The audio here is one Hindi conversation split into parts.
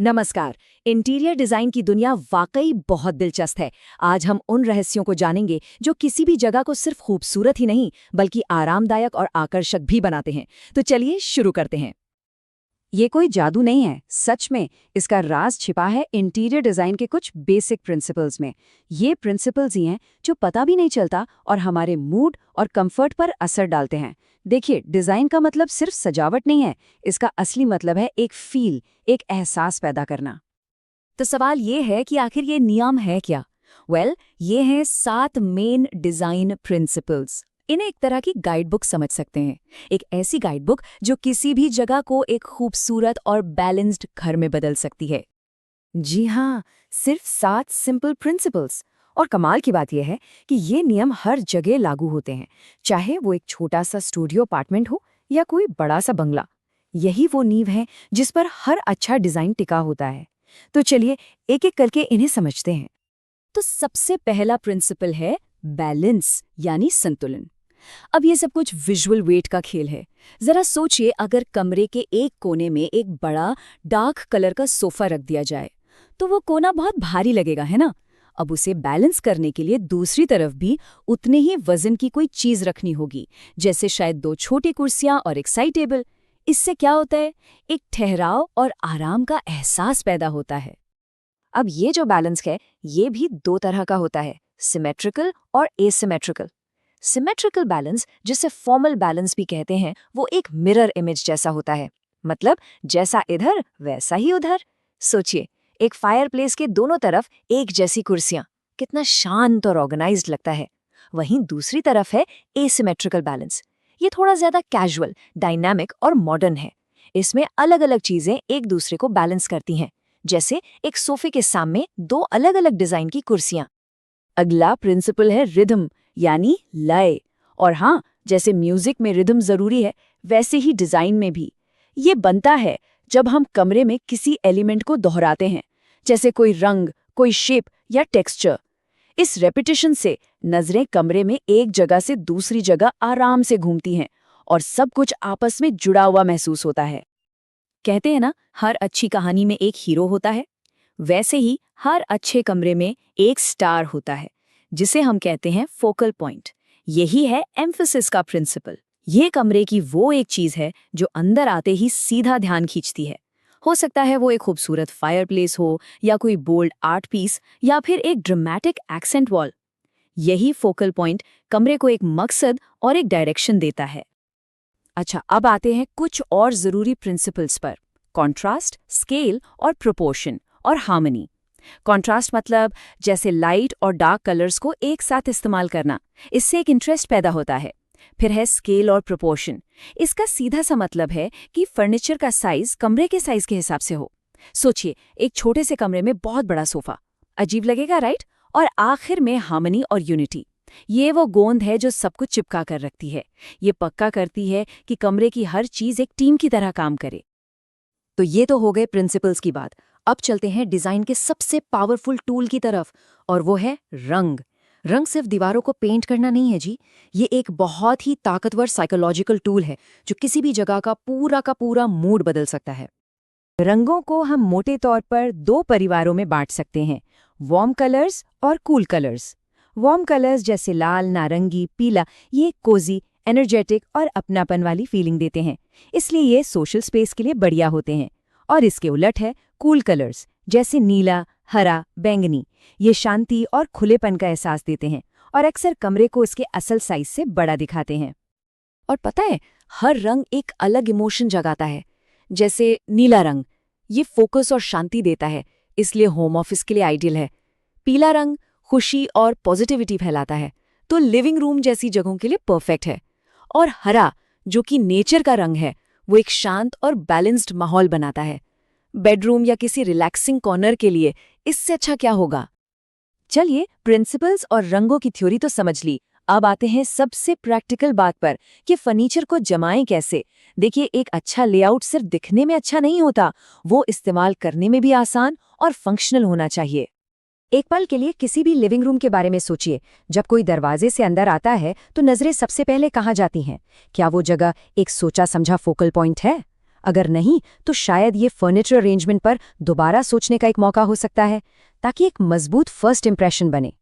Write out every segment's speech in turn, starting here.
नमस्कार। इंटीरियर डिजाइन की दुनिया वाकई बहुत दिलचस्प है। आज हम उन रहस्यों को जानेंगे जो किसी भी जगह को सिर्फ खूबसूरत ही नहीं बल्कि आरामदायक और आकर्षक भी बनाते हैं। तो चलिए शुरू करते हैं। ये कोई जादू नहीं है, सच में इसका राज छिपा है इंटीरियर डिजाइन के कुछ बेसिक प्रिंसिपल्स में। ये प्रिंसिपल्स ही हैं जो पता भी नहीं चलता और हमारे मूड और कंफर्ट पर असर डालते हैं। देखिए, डिजाइन का मतलब सिर्फ सजावट नहीं है, इसका असली मतलब है एक फील, एक एहसास पैदा करना। तो सवाल ये है कि आखिर ये नियम है क्या? ये हैं 7 मेन डिजाइन प्रिंसिपल्स। इन्हें एक तरह की गाइड बुक समझ सकते हैं। एक ऐसी गाइड बुक जो किसी भी जगह को एक खूबसूरत और बैलेंस्ड घर में बदल सकती है। जी हाँ, सिर्फ 7 सिंपल प्रिंसिपल्स। और कमाल की बात यह है कि ये नियम हर जगह लागू होते हैं, चाहे वो एक छोटा सा स्टूडियो अपार्टमेंट हो या कोई बड़ा सा बंगला। यही वो नींव है जिस पर हर अच्छा डिजाइन टिका होता है। तो चलिए एक एक करके इन्हें समझते हैं। तो सबसे पहला प्रिंसिपल है बैलेंस यानी संतुलन। अब ये सब कुछ विजुअल वेट का खेल है। जरा सोचिए, अगर कमरे के एक कोने में एक बड़ा डार्क कलर का सोफा रख दिया जाए तो वो कोना बहुत भारी लगेगा, है ना? अब उसे बैलेंस करने के लिए दूसरी तरफ भी उतने ही वजन की कोई चीज रखनी होगी, जैसे शायद 2 छोटी कुर्सियां और एक साइड टेबल। इससे क्या होता है? एक ठहराव और आराम का एहसास पैदा होता है। अब ये जो बैलेंस है, ये भी 2 तरह का होता है, सिमेट्रिकल और एसिमेट्रिकल। सिमेट्रिकल बैलेंस, जिसे फॉर्मल बैलेंस भी कहते हैं, वो एक मिरर इमेज जैसा होता है। मतलब जैसा इधर वैसा ही उधर। सोचिए, एक फायरप्लेस के दोनों तरफ एक जैसी कुर्सियां, कितना शांत और ऑर्गेनाइज्ड लगता है। वहीं दूसरी तरफ है एसिमेट्रिकल बैलेंस। ये थोड़ा ज्यादा कैजुअल, डायनामिक और मॉडर्न है। इसमें अलग अलग चीजें एक दूसरे को बैलेंस करती हैं, जैसे एक सोफे के सामने 2 अलग अलग डिजाइन की कुर्सियां। अगला प्रिंसिपल है रिदम यानी लय। और हाँ, जैसे म्यूजिक में रिदम जरूरी है, वैसे ही डिजाइन में भी। ये बनता है जब हम कमरे में किसी एलिमेंट को दोहराते हैं, जैसे कोई रंग, कोई शेप या टेक्सचर। इस रेपिटेशन से नजरें कमरे में एक जगह से दूसरी जगह आराम से घूमती हैं और सब कुछ आपस में जुड़ा हुआ महसूस होता है। कहते हैं ना, हर अच्छी कहानी में एक हीरो होता है। वैसे ही हर अच्छे कमरे में एक स्टार होता है, जिसे हम कहते हैं फोकल पॉइंट। यही है एम्फेसिस का प्रिंसिपल। ये कमरे की वो एक चीज है जो अंदर आते ही सीधा ध्यान खींचती है। हो सकता है वो एक खूबसूरत फायरप्लेस हो, या कोई बोल्ड आर्ट पीस, या फिर एक ड्रामेटिक एक्सेंट वॉल। यही फोकल पॉइंट कमरे को एक मकसद और एक डायरेक्शन देता है। अच्छा, अब आते हैं कुछ और जरूरी प्रिंसिपल्स पर। कॉन्ट्रास्ट, स्केल और प्रोपोर्शन और हार्मनी। कॉन्ट्रास्ट मतलब जैसे लाइट और डार्क कलर्स को एक साथ इस्तेमाल करना, इससे एक इंटरेस्ट पैदा होता है। फिर है स्केल और प्रोपोर्शन। इसका सीधा सा मतलब है कि फर्नीचर का साइज कमरे के साइज के हिसाब से हो। सोचिए, एक छोटे से कमरे में बहुत बड़ा सोफा, अजीब लगेगा, राइट? और आखिर में हार्मनी और यूनिटी। ये वो गोंद है जो सब कुछ चिपका कर रखती है। ये पक्का करती है कि कमरे की हर चीज एक टीम की तरह काम करे। तो ये तो हो गए प्रिंसिपल्स की बात। अब चलते हैं डिजाइन के सबसे पावरफुल टूल की तरफ, और वो है रंग। रंग सिर्फ दीवारों को पेंट करना नहीं है जी, ये एक बहुत ही ताकतवर साइकोलॉजिकल टूल है जो किसी भी जगह का पूरा मूड बदल सकता है। रंगों को हम मोटे तौर पर 2 परिवारों में बांट सकते हैं, वार्म कलर्स और कूल कलर्स। वार्म कलर्स जैसे लाल, नारंगी, पीला, ये कोजी, एनर्जेटिक और अपनापन वाली फीलिंग देते हैं, इसलिए ये सोशल स्पेस के लिए बढ़िया होते हैं। और इसके उलट है कूल कलर्स, जैसे नीला, हरा, बैंगनी। ये शांति और खुलेपन का एहसास देते हैं और अक्सर कमरे को इसके असल साइज से बड़ा दिखाते हैं। और पता है, हर रंग एक अलग इमोशन जगाता है। जैसे नीला रंग, ये फोकस और शांति देता है, इसलिए होम ऑफिस के लिए आइडियल है। पीला रंग खुशी और पॉजिटिविटी फैलाता है, तो लिविंग रूम जैसी जगहों के लिए परफेक्ट है। और हरा, जो कि नेचर का रंग है, वो एक शांत और बैलेंस्ड माहौल बनाता है। बेडरूम या किसी रिलैक्सिंग कॉर्नर के लिए इससे अच्छा क्या होगा? चलिए, प्रिंसिपल्स और रंगों की थ्योरी तो समझ ली। अब आते हैं सबसे प्रैक्टिकल बात पर कि फर्नीचर को जमाएं कैसे। देखिए, एक अच्छा लेआउट सिर्फ दिखने में अच्छा नहीं होता, वो इस्तेमाल करने में भी आसान और फंक्शनल होना चाहिए। एक पल के लिए किसी भी लिविंग रूम के बारे में सोचिए। जब कोई दरवाजे से अंदर आता है तो नजरें सबसे पहले कहाँ जाती हैं? क्या वो जगह एक सोचा समझा फोकल पॉइंट है? अगर नहीं तो शायद ये फर्नीचर अरेंजमेंट पर दोबारा सोचने का एक मौका हो सकता है, ताकि एक मजबूत फर्स्ट इंप्रेशन बने।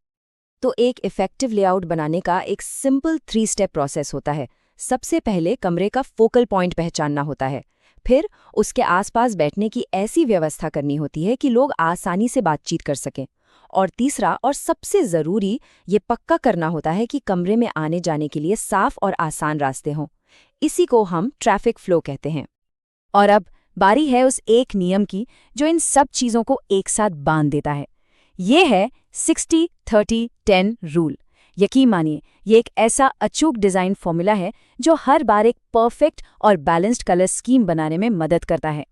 तो एक इफेक्टिव लेआउट बनाने का एक सिंपल 3 स्टेप प्रोसेस होता है। सबसे पहले कमरे का फोकल पॉइंट पहचानना होता है। फिर उसके आसपास बैठने की ऐसी व्यवस्था करनी होती है कि लोग आसानी से बातचीत कर सकें। और तीसरा और सबसे ज़रूरी, ये पक्का करना होता है कि कमरे में आने जाने के लिए साफ और आसान रास्ते हों। इसी को हम ट्रैफिक फ्लो कहते हैं। और अब बारी है उस एक नियम की जो इन सब चीज़ों को एक साथ बांध देता है। ये है 60-30-10 रूल। यकीन मानिए, ये एक ऐसा अचूक डिज़ाइन फॉर्मूला है जो हर बार एक परफेक्ट और बैलेंस्ड कलर स्कीम बनाने में मदद करता है।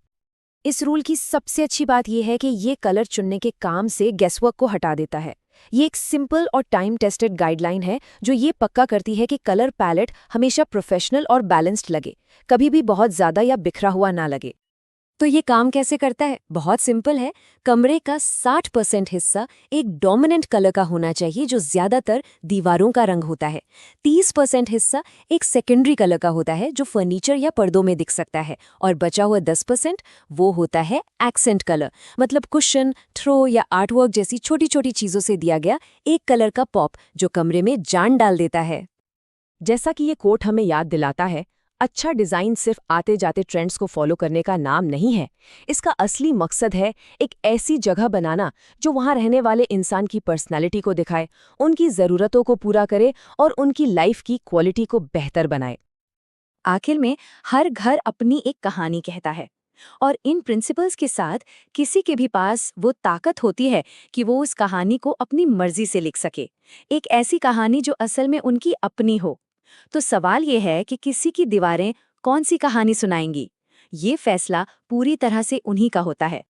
इस रूल की सबसे अच्छी बात यह है कि ये कलर चुनने के काम से गेसवर्क को हटा देता है। ये एक सिंपल और टाइम टेस्टेड गाइडलाइन है जो ये पक्का करती है कि कलर पैलेट हमेशा प्रोफेशनल और बैलेंस्ड लगे, कभी भी बहुत ज़्यादा या बिखरा हुआ ना लगे। तो ये काम कैसे करता है? बहुत सिंपल है। कमरे का 60% हिस्सा एक डोमिनेंट कलर का होना चाहिए जो ज़्यादातर दीवारों का रंग होता है। 30% हिस्सा एक सेकेंडरी कलर का होता है जो फर्नीचर या पर्दों में दिख सकता है। और बचा हुआ 10% वो होता है एक्सेंट कलर, मतलब कुशन, थ्रो या आर्टवर्क जैसी छोटी छोटी चीज़ों से दिया गया एक कलर का पॉप जो कमरे में जान डाल देता है। जैसा कि ये कोट हमें याद दिलाता है, अच्छा डिज़ाइन सिर्फ आते जाते ट्रेंड्स को फॉलो करने का नाम नहीं है। इसका असली मकसद है एक ऐसी जगह बनाना जो वहाँ रहने वाले इंसान की पर्सनैलिटी को दिखाए, उनकी ज़रूरतों को पूरा करे और उनकी लाइफ की क्वालिटी को बेहतर बनाए। आखिर में हर घर अपनी एक कहानी कहता है, और इन प्रिंसिपल्स के साथ किसी के भी पास वो ताकत होती है कि वो उस कहानी को अपनी मर्जी से लिख सके, एक ऐसी कहानी जो असल में उनकी अपनी हो। तो सवाल ये है कि किसी की दीवारें कौन सी कहानी सुनाएंगी? ये फैसला पूरी तरह से उन्हीं का होता है।